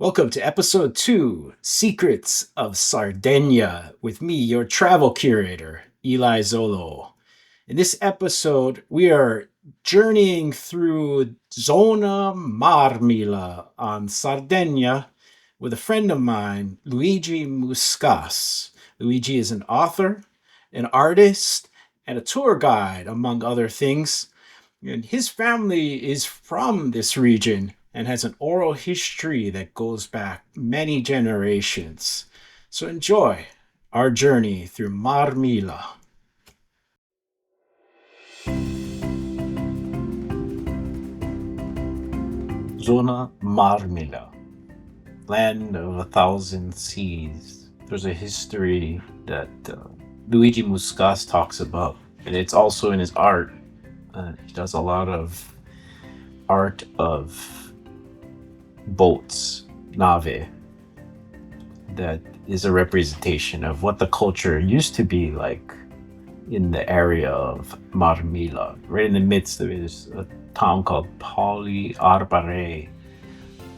Welcome to episode 2, Secrets of Sardegna, with me, your travel curator, Eli Zolo. In this episode, we are journeying through Zona Marmila on Sardegna with a friend of mine, Luigi Muscas. Luigi is an author, an artist, and a tour guide, among other things. And his family is from this region and has an oral history that goes back many generations. So enjoy our journey through Marmila. Zona Marmila, land of a thousand seas. There's a history that Luigi Muscas talks about, and it's also in his art. He does a lot of art of boats, nave, that is a representation of what the culture used to be like in the area of Marmila. Right in the midst of it is a town called Pauli Arbare.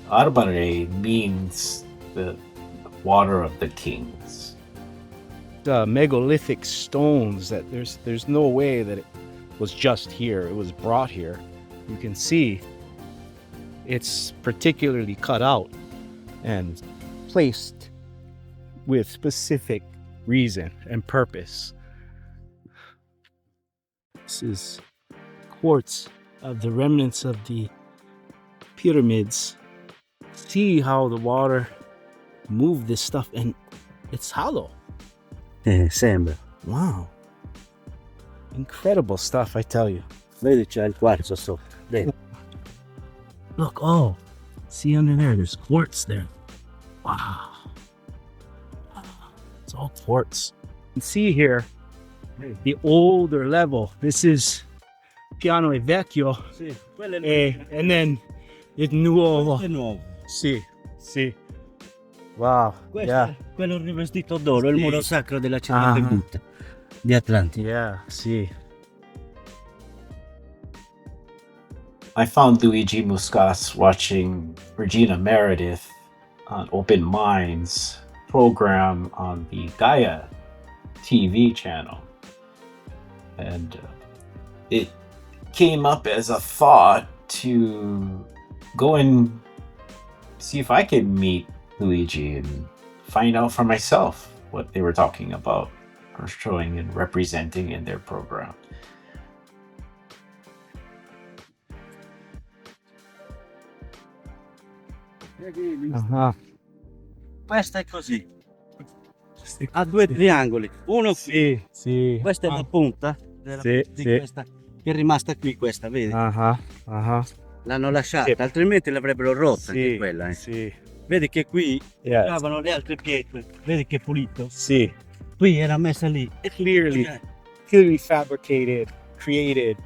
Arbare means the water of the kings. Megalithic stones that there's no way that it was just here. It was brought here. You can see it's particularly cut out and placed with specific reason and purpose. This is quartz of the remnants of the pyramids. See how the water moved this stuff, and it's hollow. Sembra. Wow. Incredible stuff, I tell you. Vedi c'è il quarzo sotto. Vedi. Look, oh, see under there, there's quartz there. Wow. It's all quartz. You can see here, the older level. This is piano e vecchio. Sì, And then il nuovo. è nuovo. Sì, sì. Wow. Questo Yeah. è quello rivestito d'oro, il Sì. muro sacro della città perduta di Atlantide. Yeah, sì. I found Luigi Muscas watching Regina Meredith on Open Minds program on the Gaia TV channel. And it came up as a thought to go and see if I could meet Luigi and find out for myself what they were talking about or showing and representing in their program. Uh-huh. Questa è così. Ha due triangoli. Uno qui. Sì, sì. Questa è la punta Sì, di sì. questa che è rimasta qui, questa, vedi? Uh-huh, uh-huh. L'hanno lasciata, Sì. altrimenti l'avrebbero rotta anche Sì, quella. sì. Vedi che qui Yes. stavano le altre pietre. Vedi che pulito? Sì. Qui era messa lì. Clearly fabricated, created,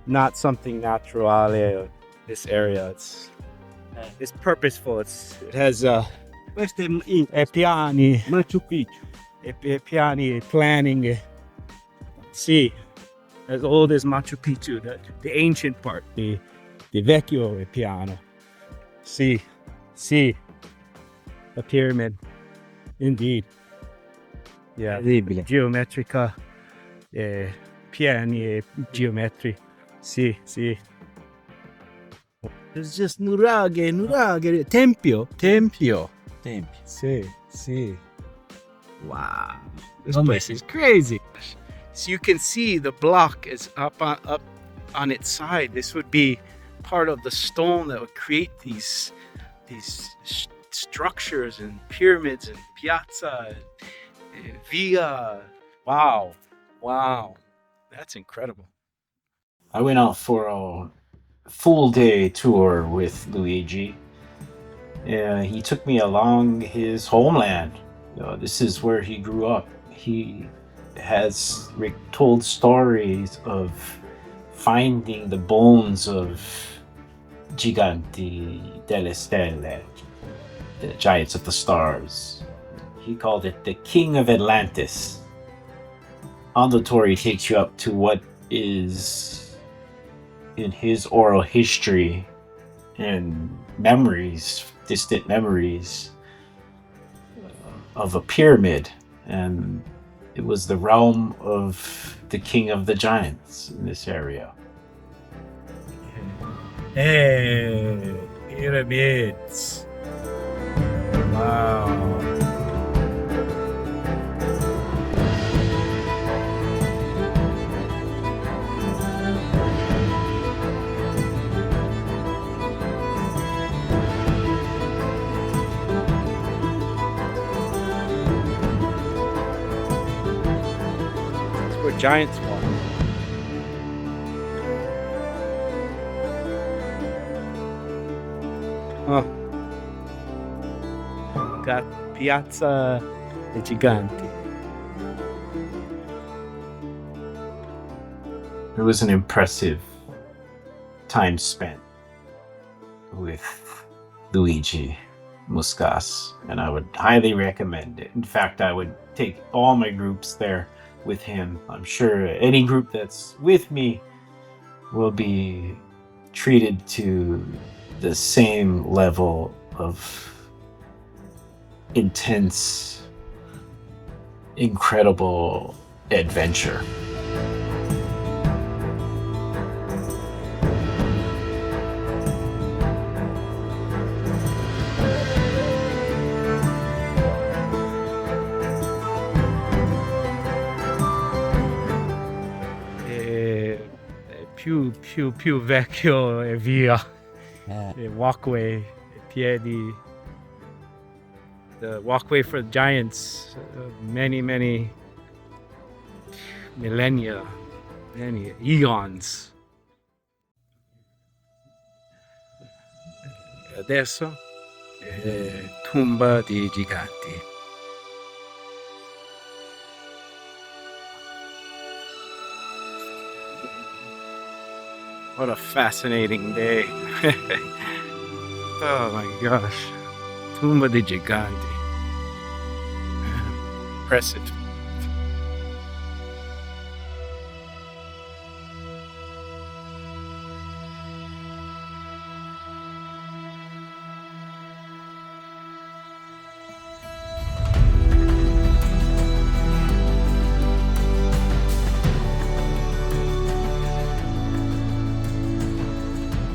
not something naturale. This area, it's purposeful. It has Questo è piani, Machu Picchu. piani, planning. Sì, as old as Machu Picchu, the ancient part, the vecchio e piano. Sì, sì, a pyramid, indeed. Yeah, Incredibile. geometrica, piani e geometri. Sì, sì. There's just nuraghe, tempio. Tempi. Sì, sì. Wow, this Come- place is crazy. So you can see the block is up on its side. This would be part of the stone that would create these structures and pyramids and piazza and via. Wow, wow, that's incredible. I went out for a full day tour with Luigi. He took me along his homeland. This is where he grew up. He has told stories of finding the bones of Giganti delle Stelle, the giants of the stars. He called it the King of Atlantis. On the tour, he takes you up to what is in his oral history and memories, distant memories of a pyramid, and it was the realm of the king of the giants in this area. Hey, pyramids. Wow. That's where giants walk. Oh. Got Piazza dei Giganti. It was an impressive time spent with Luigi Muscas, and I would highly recommend it. In fact, I would take all my groups there with him. I'm sure any group that's with me will be treated to the same level of intense, incredible adventure. Più vecchio e via. The walkway, piedi. The walkway for giants, many millennia, many eons. Adesso tomba di giganti. What a fascinating day. Oh my gosh. Tumba di Giganti. Impressive.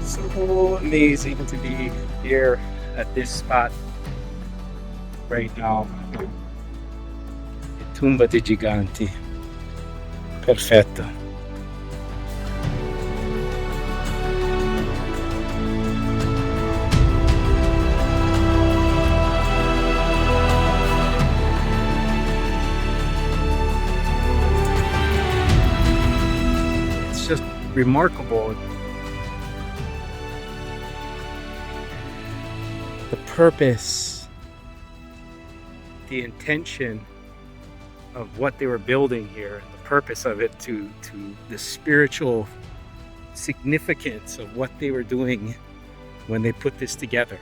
So amazing to be here at this spot right now. Tumba di Giganti. Perfetto. It's just remarkable. The purpose, the intention of what they were building here, the purpose of it to the spiritual significance of what they were doing when they put this together.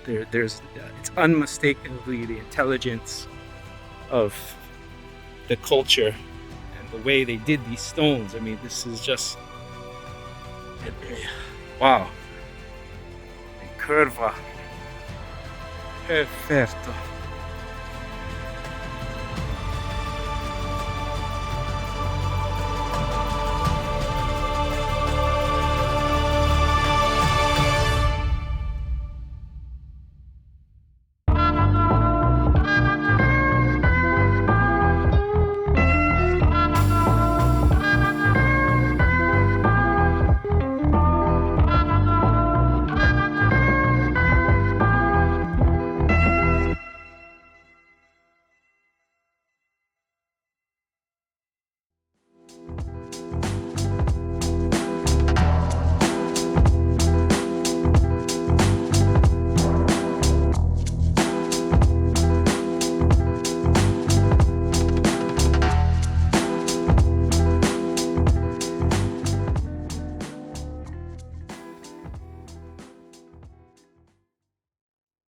It's unmistakably the intelligence of the culture and the way they did these stones. I mean, this is just, wow. Curva. Perfetto.